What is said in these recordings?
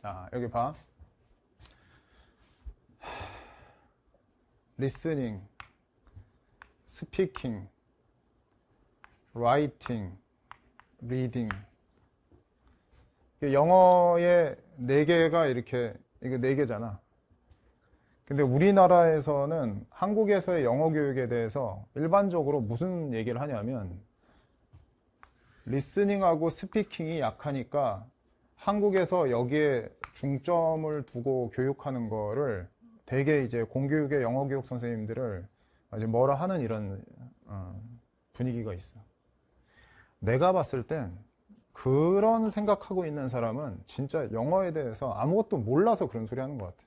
자, 여기 봐. 리스닝, 스피킹, 라이팅, 리딩. 영어의 네 개가 이렇게, 이게 네 개잖아. 근데 우리나라에서는 한국에서의 영어 교육에 대해서 일반적으로 무슨 얘기를 하냐면, 리스닝하고 스피킹이 약하니까 한국에서 여기에 중점을 두고 교육하는 거를 되게 이제 공교육의 영어 교육 선생님들을 이제 뭐라 하는 이런 분위기가 있어. 내가 봤을 땐 그런 생각하고 있는 사람은 진짜 영어에 대해서 아무것도 몰라서 그런 소리 하는 것 같아.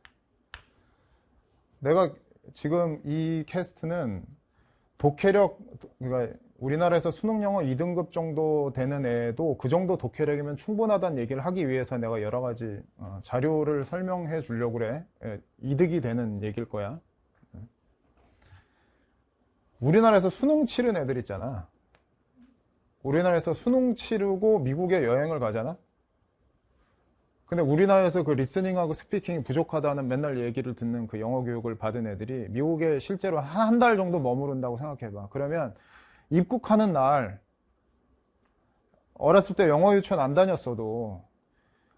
내가 지금 이 캐스트는 독해력, 그러니까 우리나라에서 수능 영어 2등급 정도 되는 애도 그 정도 독해력이면 충분하다는 얘기를 하기 위해서 내가 여러 가지 자료를 설명해 주려고 그래. 이득이 되는 얘기일 거야. 우리나라에서 수능 치른 애들 있잖아. 우리나라에서 수능 치르고 미국에 여행을 가잖아. 근데 우리나라에서 그 리스닝하고 스피킹이 부족하다는 맨날 얘기를 듣는 그 영어 교육을 받은 애들이 미국에 실제로 한 달 정도 머무른다고 생각해봐. 그러면 입국하는 날, 어렸을 때 영어 유치원 안 다녔어도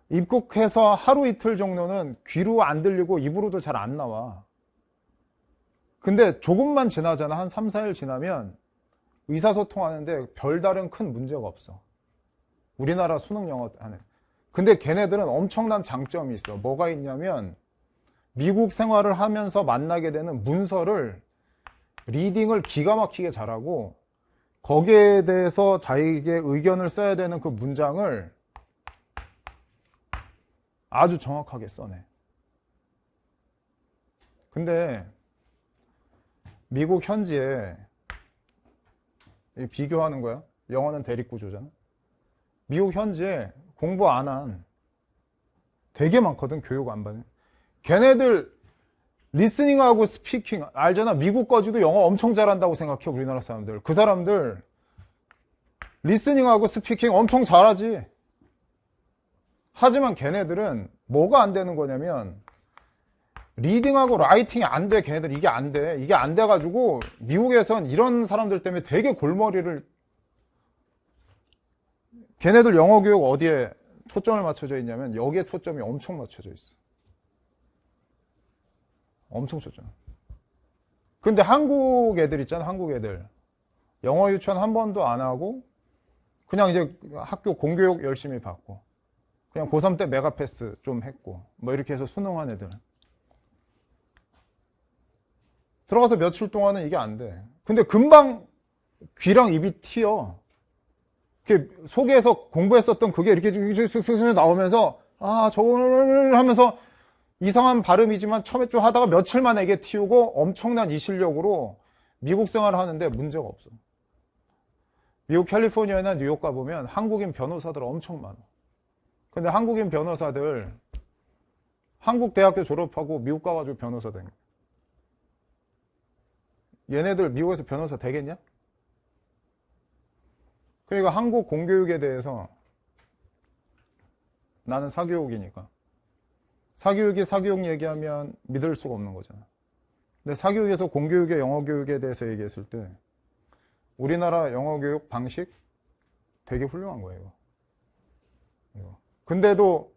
입국해서 하루 이틀 정도는 귀로 안 들리고 입으로도 잘 안 나와. 근데 조금만 지나잖아. 한 3, 4일 지나면 의사소통하는데 별다른 큰 문제가 없어. 우리나라 수능 영어 하는. 근데 걔네들은 엄청난 장점이 있어. 뭐가 있냐면 미국 생활을 하면서 만나게 되는 문서를 리딩을 기가 막히게 잘하고 거기에 대해서 자기의 의견을 써야 되는 그 문장을 아주 정확하게 써내. 근데 미국 현지에 비교하는 거야. 영어는 대립구조잖아. 미국 현지에 공부 안 한 되게 많거든. 교육 안 받는. 걔네들 리스닝하고 스피킹 알잖아. 미국 거지도 영어 엄청 잘한다고 생각해. 우리나라 사람들. 그 사람들 리스닝하고 스피킹 엄청 잘하지. 하지만 걔네들은 뭐가 안 되는 거냐면 리딩하고 라이팅이 안 돼. 걔네들 이게 안 돼. 이게 안 돼가지고 미국에선 이런 사람들 때문에 되게 골머리를. 걔네들 영어 교육 어디에 초점을 맞춰져 있냐면 여기에 초점이 엄청 맞춰져 있어. 엄청 초점. 근데 한국 애들 있잖아. 한국 애들 영어 유치원 한 번도 안 하고 그냥 이제 학교 공교육 열심히 받고 그냥 고3 때 메가패스 좀 했고 뭐 이렇게 해서 수능한 애들 들어가서 며칠 동안은 이게 안 돼. 근데 금방 귀랑 입이 튀어. 속에서 공부했었던 그게 이렇게 스스로 나오면서 아 저거를 하면서 이상한 발음이지만 처음에 좀 하다가 며칠 만에 이게 튀우고 엄청난 이 실력으로 미국 생활을 하는데 문제가 없어. 미국 캘리포니아나 뉴욕 가보면 한국인 변호사들 엄청 많아. 근데 한국인 변호사들 한국 대학교 졸업하고 미국 가가지고 변호사 된 거야. 얘네들 미국에서 변호사 되겠냐? 그러니까 한국 공교육에 대해서 나는 사교육이니까 사교육이 사교육 얘기하면 믿을 수가 없는 거잖아. 근데 사교육에서 공교육의 영어 교육에 대해서 얘기했을 때 우리나라 영어 교육 방식 되게 훌륭한 거예요. 이거. 근데도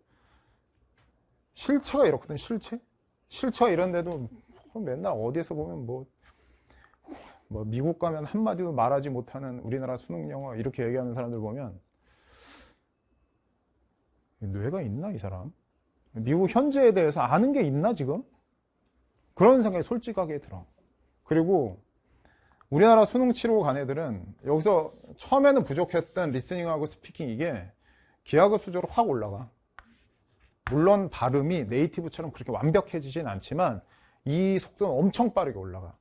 실체가 이렇거든. 실체가 이런데도 맨날 어디에서 보면 뭐 미국 가면 한마디도 말하지 못하는 우리나라 수능 영어 이렇게 얘기하는 사람들 보면 뇌가 있나 이 사람? 미국 현재에 대해서 아는 게 있나 지금? 그런 생각이 솔직하게 들어. 그리고 우리나라 수능 치르고 간 애들은 여기서 처음에는 부족했던 리스닝하고 스피킹 이게 기하급수적으로 확 올라가. 물론 발음이 네이티브처럼 그렇게 완벽해지진 않지만 이 속도는 엄청 빠르게 올라가.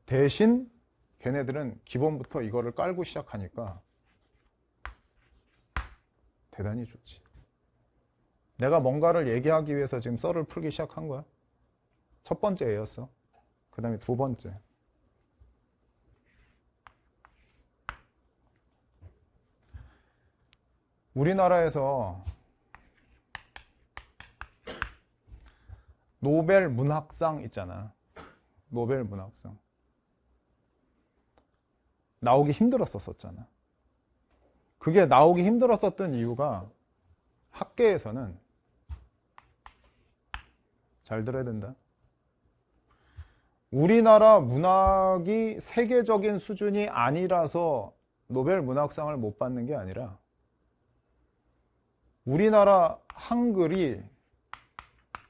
대신 걔네들은 기본부터 이거를 깔고 시작하니까 대단히 좋지. 내가 뭔가를 얘기하기 위해서 지금 썰을 풀기 시작한 거야. 첫 번째 애였어. 그 다음에 두 번째. 우리나라에서 노벨 문학상 있잖아. 노벨 문학상. 나오기 힘들었었잖아. 그게 나오기 힘들었었던 이유가 학계에서는, 잘 들어야 된다, 우리나라 문학이 세계적인 수준이 아니라서 노벨 문학상을 못 받는 게 아니라 우리나라 한글이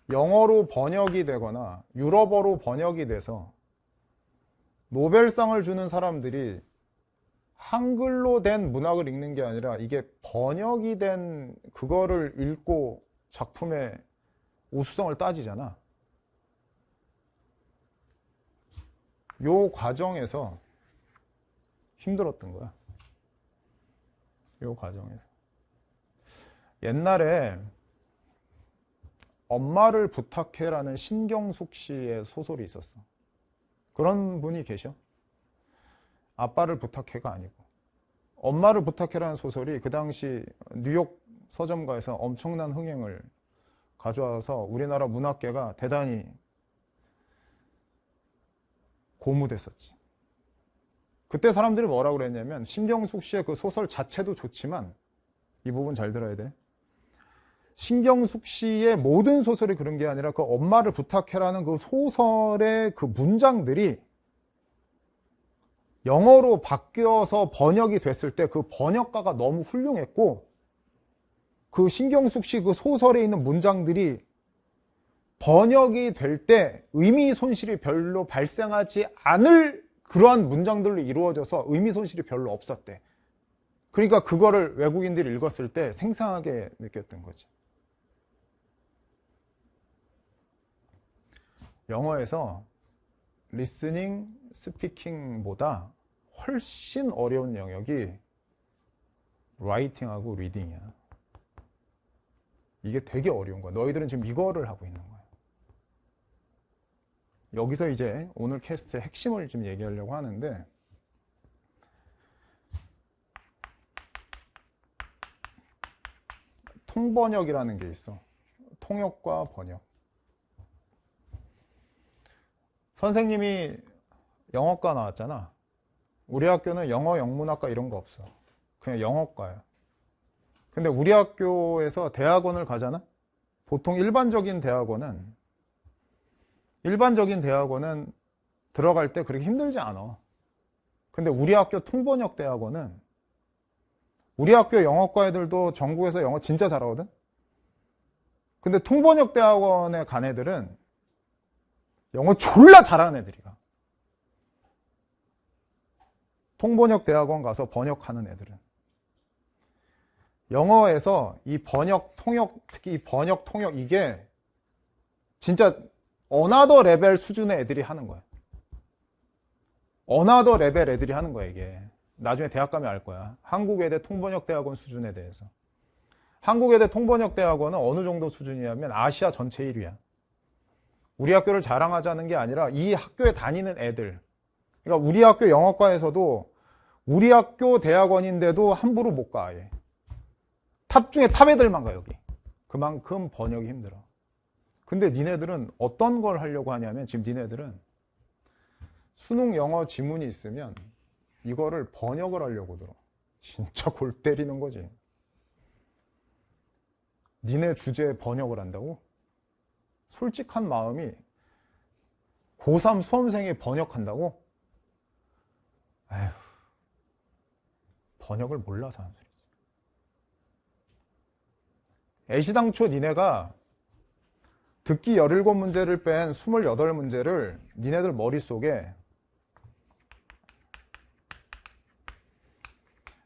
영어로 번역이 되거나 유럽어로 번역이 돼서 노벨상을 주는 사람들이 한글로 된 문학을 읽는 게 아니라 이게 번역이 된 그거를 읽고 작품의 우수성을 따지잖아. 요 과정에서 힘들었던 거야. 요 과정에서. 옛날에 엄마를 부탁해라는 신경숙 씨의 소설이 있었어. 그런 분이 계셔. 아빠를 부탁해가 아니고. 엄마를 부탁해라는 소설이 그 당시 뉴욕 서점가에서 엄청난 흥행을 가져와서 우리나라 문학계가 대단히 고무됐었지. 그때 사람들이 뭐라고 그랬냐면, 신경숙 씨의 그 소설 자체도 좋지만, 이 부분 잘 들어야 돼. 신경숙 씨의 모든 소설이 그런 게 아니라 그 엄마를 부탁해라는 그 소설의 그 문장들이 영어로 바뀌어서 번역이 됐을 때 그 번역가가 너무 훌륭했고, 그 신경숙 씨 그 소설에 있는 문장들이 번역이 될 때 의미 손실이 별로 발생하지 않을 그러한 문장들로 이루어져서 의미 손실이 별로 없었대. 그러니까 그거를 외국인들이 읽었을 때 생생하게 느꼈던 거지. 영어에서 리스닝, 스피킹보다 훨씬 어려운 영역이 라이팅하고 리딩이야. 이게 되게 어려운 거야. 너희들은 지금 이거를 하고 있는 거야. 여기서 이제 오늘 캐스트의 핵심을 좀 얘기하려고 하는데, 통번역이라는 게 있어. 통역과 번역. 선생님이 영어과 나왔잖아. 우리 학교는 영어 영문학과 이런 거 없어. 그냥 영어과야. 근데 우리 학교에서 대학원을 가잖아? 보통 일반적인 대학원은 들어갈 때 그렇게 힘들지 않아. 근데 우리 학교 통번역 대학원은, 우리 학교 영어과 애들도 전국에서 영어 진짜 잘하거든? 근데 통번역 대학원에 간 애들은 영어 졸라 잘하는 애들이야. 통번역 대학원 가서 번역하는 애들은. 영어에서 이 번역, 통역, 특히 이 번역, 통역, 이게 진짜 어나더 레벨 수준의 애들이 하는 거야. 어나더 레벨 애들이 하는 거야, 이게. 나중에 대학 가면 알 거야. 한국외대 통번역대학원 수준에 대해서. 한국외대 통번역대학원은 어느 정도 수준이냐면 아시아 전체 1위야. 우리 학교를 자랑하자는 게 아니라 이 학교에 다니는 애들. 그러니까 우리 학교 영어과에서도 우리 학교 대학원인데도 함부로 못 가, 아예. 탑 중에 탑 애들만 가, 여기. 그만큼 번역이 힘들어. 근데 니네들은 어떤 걸 하려고 하냐면, 지금 니네들은 수능 영어 지문이 있으면 이거를 번역을 하려고 들어. 진짜 골 때리는 거지. 니네 주제 번역을 한다고? 솔직한 마음이 고3 수험생이 번역한다고? 에휴, 번역을 몰라서 하는 소리지. 애시당초 니네가 듣기 17문제를 뺀 28문제를 니네들 머릿속에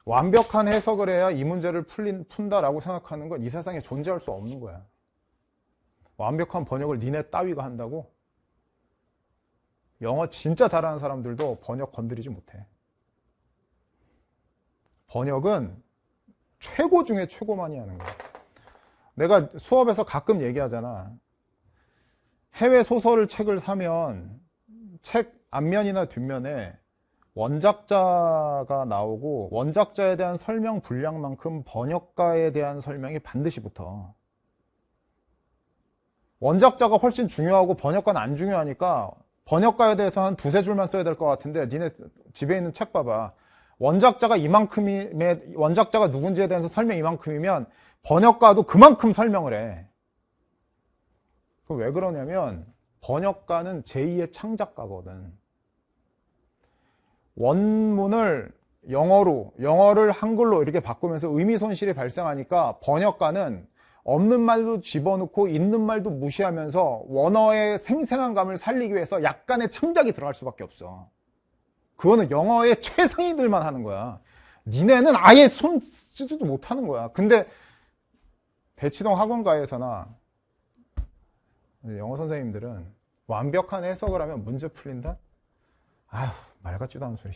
완벽한 해석을 해야 이 문제를 푼다라고 생각하는 건 이 세상에 존재할 수 없는 거야. 완벽한 번역을 니네 따위가 한다고? 영어 진짜 잘하는 사람들도 번역 건드리지 못해. 번역은 최고 중에 최고만이 하는 거야. 내가 수업에서 가끔 얘기하잖아. 해외 소설 책을 사면 책 앞면이나 뒷면에 원작자가 나오고 원작자에 대한 설명 분량만큼 번역가에 대한 설명이 반드시 붙어. 원작자가 훨씬 중요하고 번역가는 안 중요하니까 번역가에 대해서 한 두세 줄만 써야 될 것 같은데 니네 집에 있는 책 봐봐. 원작자가 원작자가 누군지에 대해서 설명 이만큼이면 번역가도 그만큼 설명을 해. 그럼 왜 그러냐면 번역가는 제2의 창작가거든. 원문을 영어를 한글로 이렇게 바꾸면서 의미 손실이 발생하니까 번역가는 없는 말도 집어넣고 있는 말도 무시하면서 원어의 생생한 감을 살리기 위해서 약간의 창작이 들어갈 수밖에 없어. 그거는 영어의 최상위들만 하는 거야. 니네는 아예 손 쓰지도 못하는 거야. 근데 대치동 학원가에서나 영어 선생님들은 완벽한 해석을 하면 문제 풀린다? 아휴, 말 같지도 않은 소리.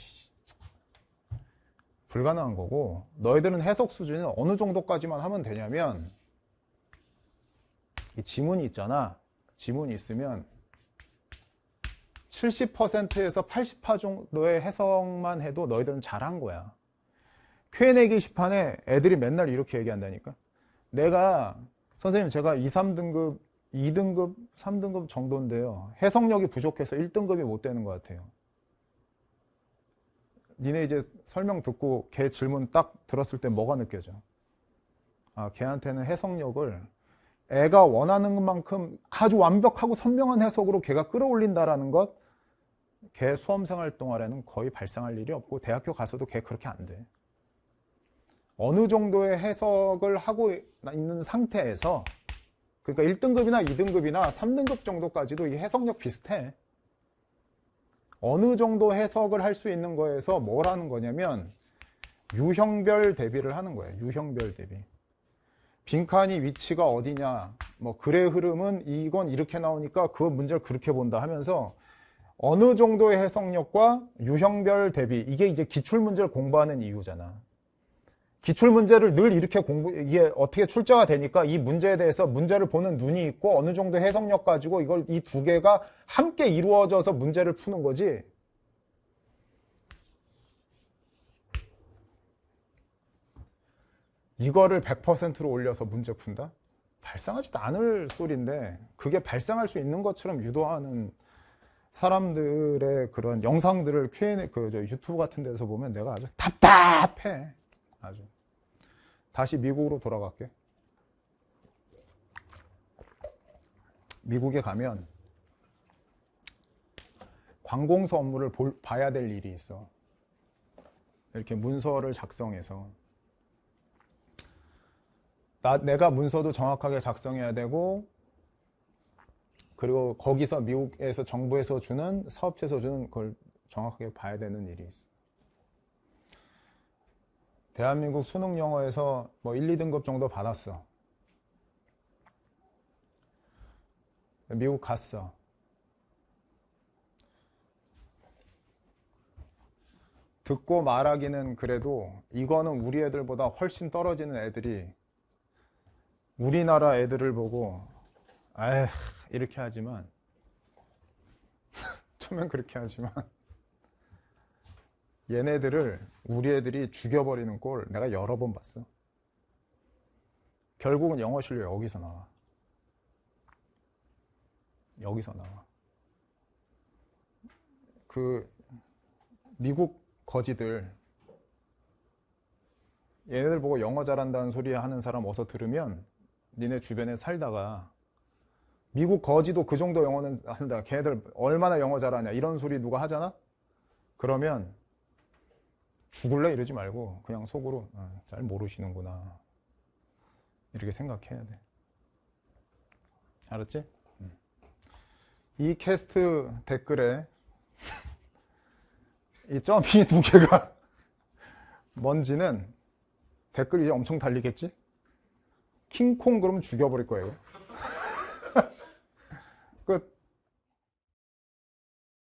불가능한 거고, 너희들은 해석 수준이 어느 정도까지만 하면 되냐면, 이 지문이 있잖아. 지문이 있으면 70%에서 80% 정도의 해석만 해도 너희들은 잘한 거야. Q&A 게시판에 애들이 맨날 이렇게 얘기한다니까. 선생님 제가 2, 3등급, 2등급, 3등급 정도인데요. 해석력이 부족해서 1등급이 못 되는 것 같아요. 니네 이제 설명 듣고 걔 질문 딱 들었을 때 뭐가 느껴져? 아, 걔한테는 해석력을 애가 원하는 만큼 아주 완벽하고 선명한 해석으로 걔가 끌어올린다라는 것, 걔 수험생활 동안에는 거의 발생할 일이 없고 대학교 가서도 걔 그렇게 안 돼. 어느 정도의 해석을 하고 있는 상태에서, 그러니까 1등급이나 2등급이나 3등급 정도까지도 이 해석력 비슷해. 어느 정도 해석을 할 수 있는 거에서 뭘 하는 거냐면 유형별 대비를 하는 거예요. 유형별 대비. 빈칸이 위치가 어디냐, 뭐 글의 흐름은 이건 이렇게 나오니까 그 문제를 그렇게 본다 하면서 어느 정도의 해석력과 유형별 대비, 이게 이제 기출문제를 공부하는 이유잖아. 기출문제를 늘 이렇게 이게 어떻게 출제가 되니까 이 문제에 대해서 문제를 보는 눈이 있고 어느 정도 해석력 가지고 이 두 개가 함께 이루어져서 문제를 푸는 거지. 이거를 100%로 올려서 문제 푼다? 발생하지도 않을 소리인데 그게 발생할 수 있는 것처럼 유도하는 사람들의 그런 영상들을 Q&A, 유튜브 같은 데서 보면 내가 아주 답답해. 아주. 다시 미국으로 돌아갈게. 미국에 가면 관공서 업무를 봐야 될 일이 있어. 이렇게 문서를 작성해서 내가 문서도 정확하게 작성해야 되고, 그리고 거기서 미국에서 정부에서 주는, 사업체에서 주는 그걸 정확하게 봐야 되는 일이 있어. 대한민국 수능 영어에서 뭐 1, 2등급 정도 받았어. 미국 갔어. 듣고 말하기는 그래도 이거는 우리 애들보다 훨씬 떨어지는 애들이 우리나라 애들을 보고 아휴 이렇게 하지만 처음엔 그렇게 하지만 얘네들을 우리 애들이 죽여버리는 꼴 내가 여러 번 봤어. 결국은 영어 실력 여기서 나와. 여기서 나와. 그 미국 거지들 얘네들 보고 영어 잘한다는 소리 하는 사람 어서 들으면 니네 주변에 살다가 미국 거지도 그 정도 영어는 한다. 걔네들 얼마나 영어 잘하냐 이런 소리 누가 하잖아? 그러면 죽을래 이러지 말고 그냥 속으로 잘 모르시는구나 이렇게 생각해야 돼. 알았지? 이 캐스트 댓글에 이 점이 두 개가 뭔지는 댓글이 엄청 달리겠지? 킹콩 그러면 죽여버릴 거예요.